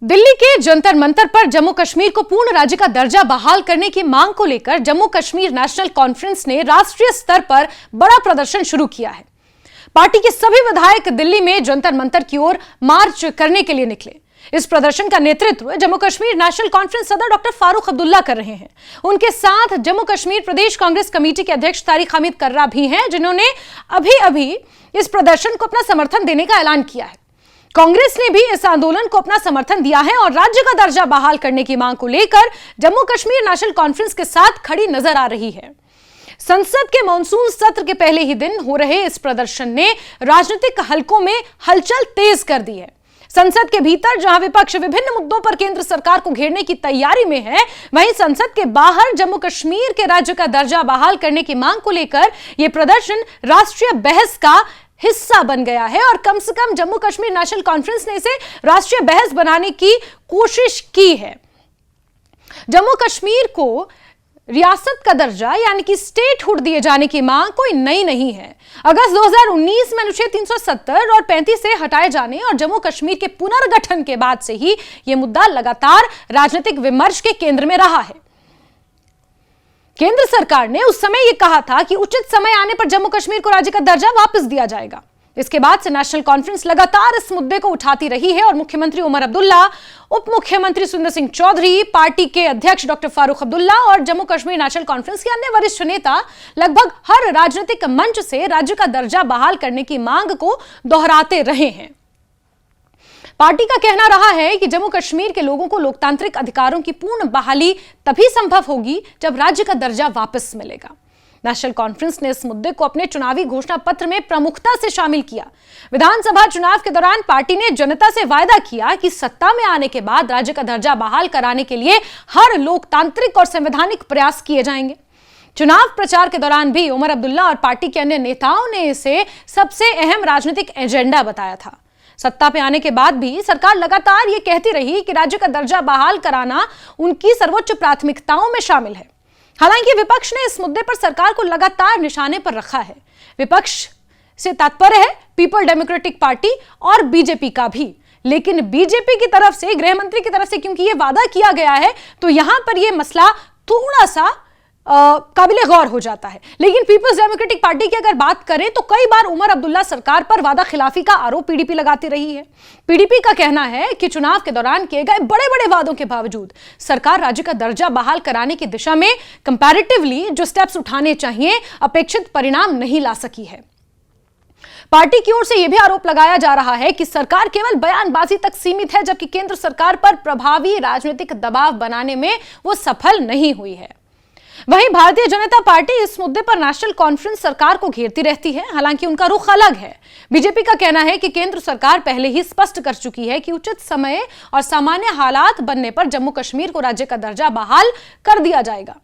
दिल्ली के जंतर मंतर पर जम्मू कश्मीर को पूर्ण राज्य का दर्जा बहाल करने की मांग को लेकर जम्मू कश्मीर नेशनल कॉन्फ्रेंस ने राष्ट्रीय स्तर पर बड़ा प्रदर्शन शुरू किया है। पार्टी के सभी विधायक दिल्ली में जंतर मंतर की ओर मार्च करने के लिए निकले। इस प्रदर्शन का नेतृत्व जम्मू कश्मीर नेशनल कॉन्फ्रेंस सदर डॉक्टर फारूक अब्दुल्ला कर रहे हैं। उनके साथ जम्मू कश्मीर प्रदेश कांग्रेस कमेटी के अध्यक्ष तारिक हमीद कर्रा भी हैं, जिन्होंने अभी इस प्रदर्शन को अपना समर्थन देने का ऐलान किया है। कांग्रेस ने भी इस आंदोलन को अपना समर्थन दिया है और राज्य का दर्जा बहाल करने की मांग को लेकर जम्मू कश्मीर नेशनल कॉन्फ्रेंस के साथ खड़ी नजर आ रही है। संसद के मॉनसून सत्र के पहले ही दिन हो रहे इस प्रदर्शन ने राजनीतिक हलकों में हलचल तेज कर दी है। संसद के भीतर जहां विपक्ष विभिन्न मुद्दों पर केंद्र सरकार को घेरने की तैयारी में है, वहीं संसद के बाहर जम्मू कश्मीर के राज्य का दर्जा बहाल करने की मांग को लेकर यह प्रदर्शन राष्ट्रीय बहस का हिस्सा बन गया है और कम से कम जम्मू कश्मीर नेशनल कॉन्फ्रेंस ने इसे राष्ट्रीय बहस बनाने की कोशिश की है। जम्मू कश्मीर को रियासत का दर्जा यानी कि स्टेटहुड दिए जाने की मांग कोई नई नहीं है। अगस्त 2019 में अनुच्छेद 370 और 35 से हटाए जाने और जम्मू कश्मीर के पुनर्गठन के बाद से ही यह मुद्दा लगातार राजनीतिक विमर्श के केंद्र में रहा है। केंद्र सरकार ने उस समय यह कहा था कि उचित समय आने पर जम्मू कश्मीर को राज्य का दर्जा वापस दिया जाएगा। इसके बाद से नेशनल कॉन्फ्रेंस लगातार इस मुद्दे को उठाती रही है और मुख्यमंत्री उमर अब्दुल्ला, उप मुख्यमंत्री सुंदर सिंह चौधरी, पार्टी के अध्यक्ष डॉक्टर फारूक अब्दुल्ला और जम्मू कश्मीर नेशनल कॉन्फ्रेंस के अन्य वरिष्ठ नेता लगभग हर राजनीतिक मंच से राज्य का दर्जा बहाल करने की मांग को दोहराते रहे हैं। पार्टी का कहना रहा है कि जम्मू कश्मीर के लोगों को लोकतांत्रिक अधिकारों की पूर्ण बहाली तभी संभव होगी जब राज्य का दर्जा वापस मिलेगा। नेशनल कॉन्फ्रेंस ने इस मुद्दे को अपने चुनावी घोषणा पत्र में प्रमुखता से शामिल किया। विधानसभा चुनाव के दौरान पार्टी ने जनता से वायदा किया कि सत्ता में आने के बाद राज्य का दर्जा बहाल कराने के लिए हर लोकतांत्रिक और संवैधानिक प्रयास किए जाएंगे। चुनाव प्रचार के दौरान भी उमर अब्दुल्ला और पार्टी के अन्य नेताओं ने इसे सबसे अहम राजनीतिक एजेंडा बताया था। सत्ता पे आने के बाद भी सरकार लगातार ये कहती रही कि राज्य का दर्जा बहाल कराना उनकी सर्वोच्च प्राथमिकताओं में शामिल है। हालांकि विपक्ष ने इस मुद्दे पर सरकार को लगातार निशाने पर रखा है। विपक्ष से तात्पर्य है पीपल डेमोक्रेटिक पार्टी और बीजेपी का भी, लेकिन बीजेपी की तरफ से, गृह मंत्री की तरफ से क्योंकि यह वादा किया गया है तो यहां पर यह मसला थोड़ा सा काबिले गौर हो जाता है। लेकिन पीपल्स डेमोक्रेटिक पार्टी की अगर बात करें तो कई बार उमर अब्दुल्ला सरकार पर वादा खिलाफी का आरोप पीडीपी लगाती रही है। पीडीपी का कहना है कि चुनाव के दौरान किए गए बड़े बड़े वादों के बावजूद सरकार राज्य का दर्जा बहाल कराने की दिशा में कंपैरेटिवली जो स्टेप्स उठाने चाहिए अपेक्षित परिणाम नहीं ला सकी है। पार्टी की ओर से यह भी आरोप लगाया जा रहा है कि सरकार केवल बयानबाजी तक सीमित है, जबकि केंद्र सरकार पर प्रभावी राजनीतिक दबाव बनाने में वो सफल नहीं हुई है। वहीं भारतीय जनता पार्टी इस मुद्दे पर नेशनल कॉन्फ्रेंस सरकार को घेरती रहती है। हालांकि उनका रुख अलग है। बीजेपी का कहना है कि केंद्र सरकार पहले ही स्पष्ट कर चुकी है कि उचित समय और सामान्य हालात बनने पर जम्मू कश्मीर को राज्य का दर्जा बहाल कर दिया जाएगा।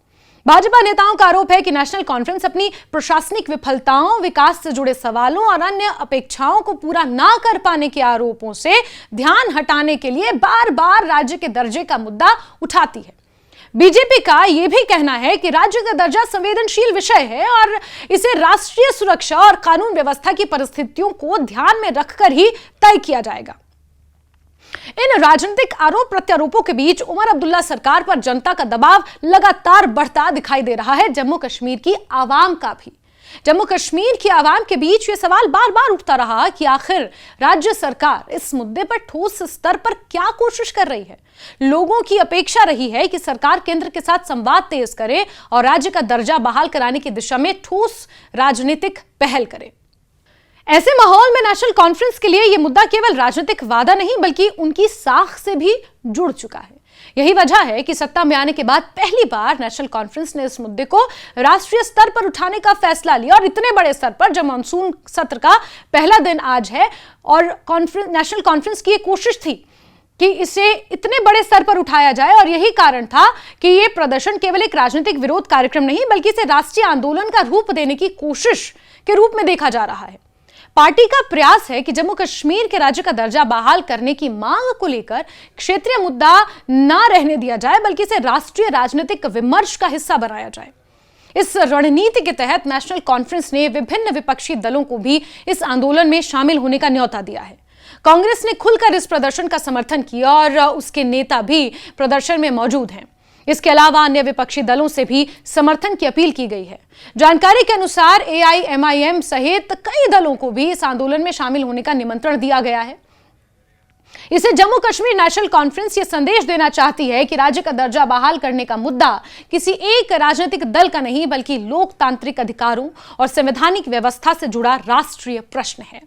भाजपा नेताओं का आरोप है कि नेशनल कॉन्फ्रेंस अपनी प्रशासनिक विफलताओं, विकास से जुड़े सवालों और अन्य अपेक्षाओं को पूरा ना कर पाने के आरोपों से ध्यान हटाने के लिए बार बार राज्य के दर्जे का मुद्दा उठाती है। बीजेपी का यह भी कहना है कि राज्य का दर्जा संवेदनशील विषय है और इसे राष्ट्रीय सुरक्षा और कानून व्यवस्था की परिस्थितियों को ध्यान में रखकर ही तय किया जाएगा। इन राजनीतिक आरोप प्रत्यारोपों के बीच उमर अब्दुल्ला सरकार पर जनता का दबाव लगातार बढ़ता दिखाई दे रहा है। जम्मू कश्मीर की आवाम का भी। जम्मू कश्मीर की आवाम के बीच यह सवाल बार बार उठता रहा कि आखिर राज्य सरकार इस मुद्दे पर ठोस स्तर पर क्या कोशिश कर रही है। लोगों की अपेक्षा रही है कि सरकार केंद्र के साथ संवाद तेज करे और राज्य का दर्जा बहाल कराने की दिशा में ठोस राजनीतिक पहल करे। ऐसे माहौल में नेशनल कॉन्फ्रेंस के लिए यह मुद्दा केवल राजनीतिक वादा नहीं बल्कि उनकी साख से भी जुड़ चुका है। यही वजह है कि सत्ता में आने के बाद पहली बार नेशनल कॉन्फ्रेंस ने इस मुद्दे को राष्ट्रीय स्तर पर उठाने का फैसला लिया और इतने बड़े स्तर पर जब मानसून सत्र का पहला दिन आज है और नेशनल कॉन्फ्रेंस की एक कोशिश थी कि इसे इतने बड़े स्तर पर उठाया जाए और यही कारण था कि यह प्रदर्शन केवल एक राजनीतिक विरोध कार्यक्रम नहीं बल्कि इसे राष्ट्रीय आंदोलन का रूप देने की कोशिश के रूप में देखा जा रहा है। पार्टी का प्रयास है कि जम्मू कश्मीर के राज्य का दर्जा बहाल करने की मांग को लेकर क्षेत्रीय मुद्दा न रहने दिया जाए बल्कि इसे राष्ट्रीय राजनीतिक विमर्श का हिस्सा बनाया जाए। इस रणनीति के तहत नेशनल कॉन्फ्रेंस ने विभिन्न विपक्षी दलों को भी इस आंदोलन में शामिल होने का न्योता दिया है। कांग्रेस ने खुलकर इस प्रदर्शन का समर्थन किया और उसके नेता भी प्रदर्शन में मौजूद हैं। इसके अलावा अन्य विपक्षी दलों से भी समर्थन की अपील की गई है। जानकारी के अनुसार एआईएमआईएम सहित कई दलों को भी इस आंदोलन में शामिल होने का निमंत्रण दिया गया है। इसे जम्मू कश्मीर नेशनल कॉन्फ्रेंस ये संदेश देना चाहती है कि राज्य का दर्जा बहाल करने का मुद्दा किसी एक राजनीतिक दल का नहीं, बल्कि लोकतांत्रिक अधिकारों और संवैधानिक व्यवस्था से जुड़ा राष्ट्रीय प्रश्न है।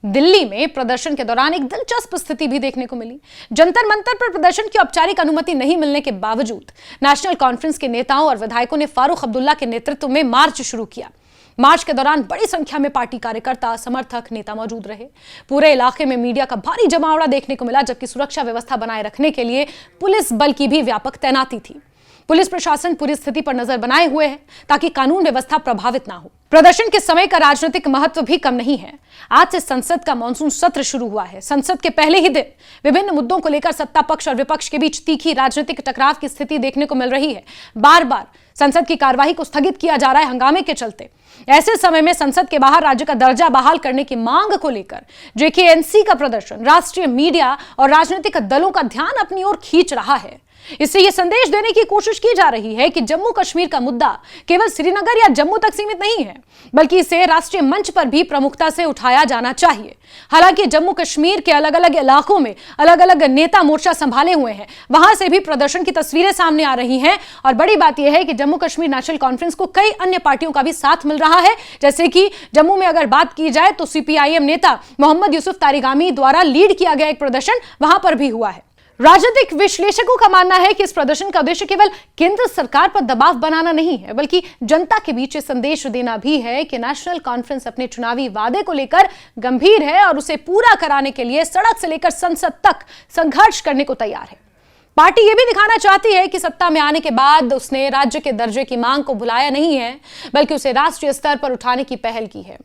दिल्ली में प्रदर्शन के दौरान एक दिलचस्प स्थिति भी देखने को मिली। जंतर मंतर पर प्रदर्शन की औपचारिक अनुमति नहीं मिलने के बावजूद नेशनल कॉन्फ्रेंस के नेताओं और विधायकों ने फारूक अब्दुल्ला के नेतृत्व में मार्च शुरू किया। मार्च के दौरान बड़ी संख्या में पार्टी कार्यकर्ता, समर्थक, नेता मौजूद रहे। पूरे इलाके में मीडिया का भारी जमावड़ा देखने को मिला, जबकि सुरक्षा व्यवस्था बनाए रखने के लिए पुलिस बल की भी व्यापक तैनाती थी। पुलिस प्रशासन पूरी स्थिति पर नजर बनाए हुए है ताकि कानून व्यवस्था प्रभावित ना हो। प्रदर्शन के समय का राजनीतिक महत्व भी कम नहीं है। आज से संसद का मॉनसून सत्र शुरू हुआ है। संसद के पहले ही दिन विभिन्न मुद्दों को लेकर सत्ता पक्ष और विपक्ष के बीच तीखी राजनीतिक टकराव की स्थिति देखने को मिल रही है। बार बार संसद की कार्यवाही को स्थगित किया जा रहा है हंगामे के चलते। ऐसे समय में संसद के बाहर राज्य का दर्जा बहाल करने की मांग को लेकर जेकेएनसी का प्रदर्शन राष्ट्रीय मीडिया और राजनीतिक दलों का ध्यान अपनी ओर खींच रहा है। इससे यह संदेश देने की कोशिश की जा रही है कि जम्मू कश्मीर का मुद्दा केवल श्रीनगर या जम्मू तक सीमित नहीं है, बल्कि इसे राष्ट्रीय मंच पर भी प्रमुखता से उठाया जाना चाहिए। हालांकि जम्मू कश्मीर के अलग अलग इलाकों में अलग अलग नेता मोर्चा संभाले हुए हैं, वहां से भी प्रदर्शन की तस्वीरें सामने आ रही हैं। और बड़ी बात यह है कि जम्मू कश्मीर नेशनल कॉन्फ्रेंस को कई अन्य पार्टियों का भी साथ मिल रहा है। जैसे कि जम्मू में अगर बात की जाए तो सीपीआईएम नेता मोहम्मद यूसुफ तारिगामी द्वारा लीड किया गया एक प्रदर्शन वहां पर भी हुआ है। राजनीतिक विश्लेषकों का मानना है कि इस प्रदर्शन का उद्देश्य केवल केंद्र सरकार पर दबाव बनाना नहीं है, बल्कि जनता के बीच संदेश देना भी है कि नेशनल कॉन्फ्रेंस अपने चुनावी वादे को लेकर गंभीर है और उसे पूरा कराने के लिए सड़क से लेकर संसद तक संघर्ष करने को तैयार है। पार्टी यह भी दिखाना चाहती है कि सत्ता में आने के बाद उसने राज्य के दर्जे की मांग को भुलाया नहीं है, बल्कि उसे राष्ट्रीय स्तर पर उठाने की पहल की है।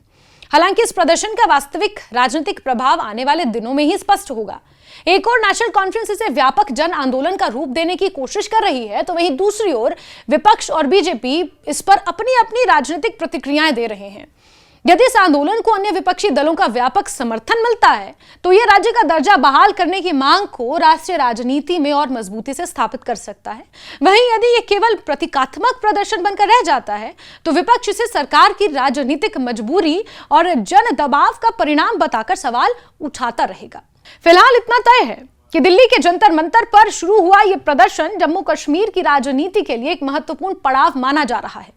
हालांकि इस प्रदर्शन का वास्तविक राजनीतिक प्रभाव आने वाले दिनों में ही स्पष्ट होगा। एक और नेशनल कॉन्फ्रेंस इसे व्यापक जन आंदोलन का रूप देने की कोशिश कर रही है, तो वहीं दूसरी ओर विपक्ष और बीजेपी इस पर अपनी अपनी राजनीतिक प्रतिक्रियाएं दे रहे हैं। यदि इस आंदोलन को अन्य विपक्षी दलों का व्यापक समर्थन मिलता है, तो यह राज्य का दर्जा बहाल करने की मांग को राष्ट्रीय राजनीति में और मजबूती से स्थापित कर सकता है। वहीं यदि यह केवल प्रतीकात्मक प्रदर्शन बनकर रह जाता है, तो विपक्ष इसे सरकार की राजनीतिक मजबूरी और जन दबाव का परिणाम बताकर सवाल उठाता रहेगा। फिलहाल इतना तय है कि दिल्ली के जंतर मंतर पर शुरू हुआ यह प्रदर्शन जम्मू कश्मीर की राजनीति के लिए एक महत्वपूर्ण पड़ाव माना जा रहा है।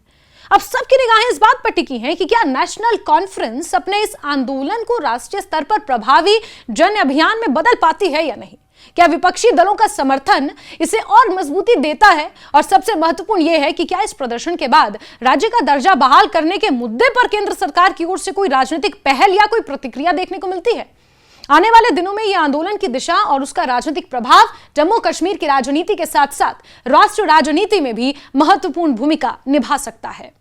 अब सबकी निगाहें इस बात पर टिकी हैं कि क्या नेशनल कॉन्फ्रेंस अपने इस आंदोलन को राष्ट्रीय स्तर पर प्रभावी जन अभियान में बदल पाती है या नहीं। क्या विपक्षी दलों का समर्थन इसे और मजबूती देता है, और सबसे महत्वपूर्ण यह है कि क्या इस प्रदर्शन के बाद राज्य का दर्जा बहाल करने के मुद्दे पर केंद्र सरकार की ओर से कोई राजनीतिक पहल या कोई प्रतिक्रिया देखने को मिलती है। आने वाले दिनों में यह आंदोलन की दिशा और उसका राजनीतिक प्रभाव जम्मू कश्मीर की राजनीति के साथ साथ राष्ट्रीय राजनीति में भी महत्वपूर्ण भूमिका निभा सकता है।